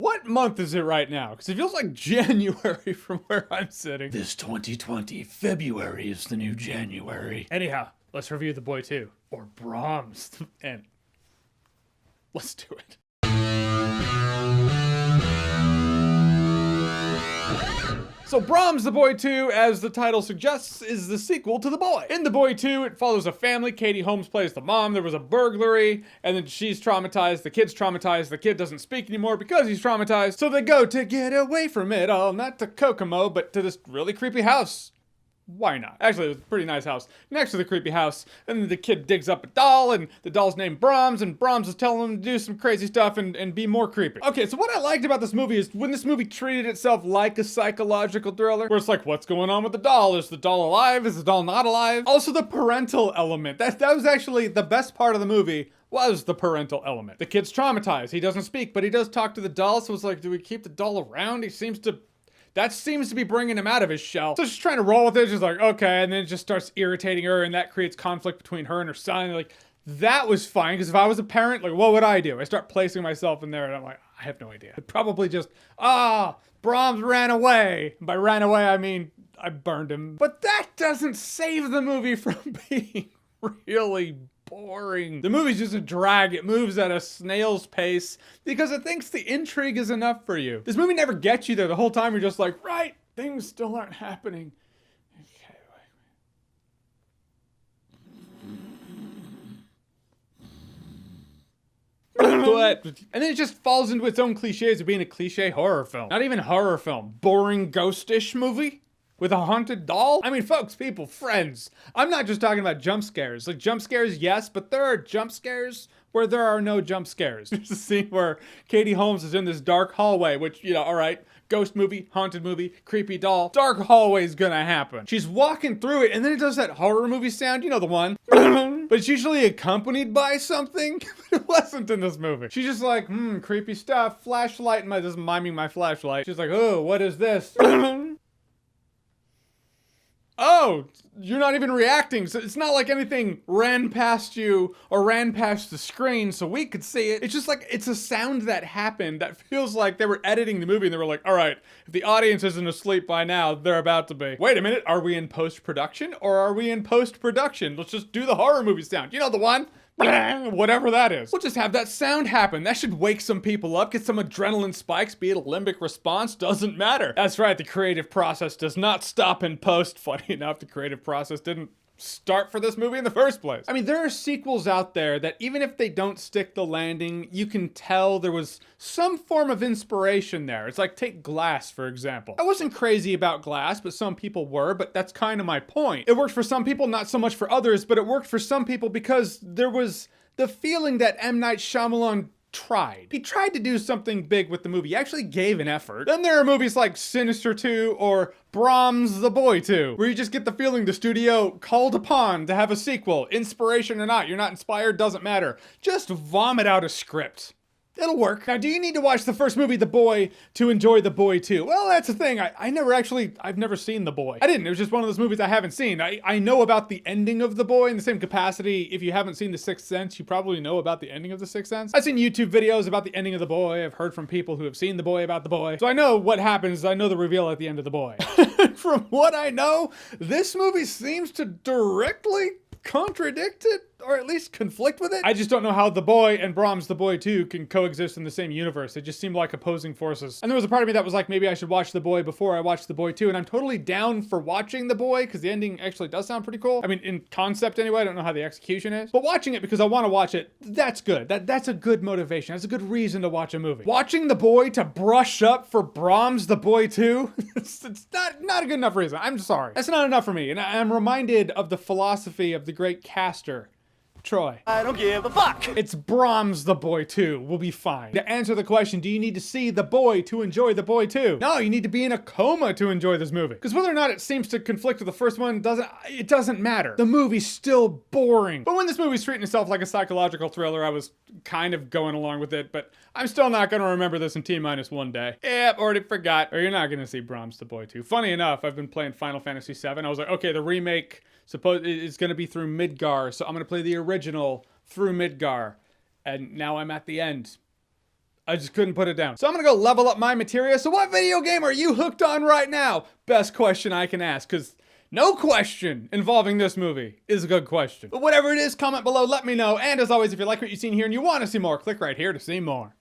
What month is it right now? Because it feels like January from where I'm sitting. This 2020, February is the new January. Anyhow, let's review The Boy 2. Or Brahms. And let's do it. So Brahms The Boy 2, as the title suggests, is the sequel to The Boy. In The Boy 2, it follows a family. Katie Holmes plays the mom. There was a burglary, and then she's traumatized. The kid's traumatized. The kid doesn't speak anymore because he's traumatized. So they go to get away from it all, not to Kokomo, but to this really creepy house. Why not? Actually, it was a pretty nice house next to the creepy house. And then the kid digs up a doll, and the doll's named Brahms, and Brahms is telling him to do some crazy stuff and be more creepy. Okay, so what I liked about this movie is when this movie treated itself like a psychological thriller, where it's like, what's going on with the doll? Is the doll alive? Is the doll not alive? Also, the parental element. That was actually the best part of the movie. Was the parental element. The kid's traumatized. He doesn't speak, but he does talk to the doll, so it's like, do we keep the doll around? That seems to be bringing him out of his shell. So she's trying to roll with it. She's like, okay. And then it just starts irritating her, and that creates conflict between her and her son. Like, that was fine, because if I was a parent, like, what would I do? I start placing myself in there, and I'm like, I have no idea. I'd probably just, Brahms ran away. By ran away, I mean, I burned him. But that doesn't save the movie from being really boring. The movie's just a drag. It moves at a snail's pace because it thinks the intrigue is enough for you. This movie never gets you there. The whole time you're just like, right, things still aren't happening. Okay. And then it just falls into its own cliches of being a cliche horror film. Not even horror film. Boring ghostish movie with a haunted doll? I mean, folks, people, friends, I'm not just talking about jump scares. Like, jump scares, yes, but there are jump scares where there are no jump scares. There's a scene where Katie Holmes is in this dark hallway, which, you know, all right, ghost movie, haunted movie, creepy doll, dark hallway's gonna happen. She's walking through it, and then it does that horror movie sound, you know, the one. But it's usually accompanied by something. It wasn't in this movie. She's just like, creepy stuff, flashlight, just miming my flashlight. She's like, oh, what is this? Oh, you're not even reacting. So it's not like anything ran past you or ran past the screen so we could see it. It's just like, it's a sound that happened that feels like they were editing the movie and they were like, all right, if the audience isn't asleep by now, they're about to be. Wait a minute, are we in post-production or are we in post-production? Let's just do the horror movie sound. You know the one? Whatever that is. We'll just have that sound happen. That should wake some people up, get some adrenaline spikes, be it a limbic response, doesn't matter. That's right, the creative process does not stop in post. Funny enough, the creative process didn't start for this movie in the first place. I mean, there are sequels out there that even if they don't stick the landing, you can tell there was some form of inspiration there. It's like, take Glass, for example. I wasn't crazy about Glass, but some people were, but that's kind of my point. It worked for some people, not so much for others, but it worked for some people because there was the feeling that M. Night Shyamalan tried. He tried to do something big with the movie. He actually gave an effort. Then there are movies like Sinister 2 or Brahms The Boy 2, where you just get the feeling the studio called upon to have a sequel. Inspiration or not, you're not inspired, doesn't matter. Just vomit out a script. It'll work. Now, do you need to watch the first movie, The Boy, to enjoy The Boy 2? Well, that's the thing. I've never seen The Boy. I didn't. It was just one of those movies I haven't seen. I know about the ending of The Boy in the same capacity. If you haven't seen The Sixth Sense, you probably know about the ending of The Sixth Sense. I've seen YouTube videos about the ending of The Boy. I've heard from people who have seen The Boy about The Boy. So I know what happens. I know the reveal at the end of The Boy. From what I know, this movie seems to directly contradict it, or at least conflict with it. I just don't know how The Boy and Brahms The Boy 2 can coexist in the same universe. They just seem like opposing forces. And there was a part of me that was like, maybe I should watch The Boy before I watch The Boy 2, and I'm totally down for watching The Boy, because the ending actually does sound pretty cool. I mean, in concept anyway, I don't know how the execution is. But watching it because I want to watch it, that's good. That's a good motivation. That's a good reason to watch a movie. Watching The Boy to brush up for Brahms The Boy 2, it's not a good enough reason. I'm sorry. That's not enough for me. And I'm reminded of the philosophy of the great caster, Troy. I don't give a fuck. It's Brahms The Boy 2. We'll be fine. To answer the question, do you need to see The Boy to enjoy The Boy 2? No, you need to be in a coma to enjoy this movie. Because whether or not it seems to conflict with the first one, it doesn't matter. The movie's still boring. But when this movie's treating itself like a psychological thriller, I was kind of going along with it, but I'm still not going to remember this in T-1 day. Yep, already forgot. Or you're not going to see Brahms The Boy 2. Funny enough, I've been playing Final Fantasy VII. I was like, okay, the remake it's going to be through Midgar, so I'm going to play the original through Midgar. And now I'm at the end. I just couldn't put it down. So I'm gonna go level up my materia. So what video game are you hooked on right now? Best question I can ask, because no question involving this movie is a good question. But whatever it is, comment below, let me know. And as always, if you like what you've seen here and you want to see more, click right here to see more.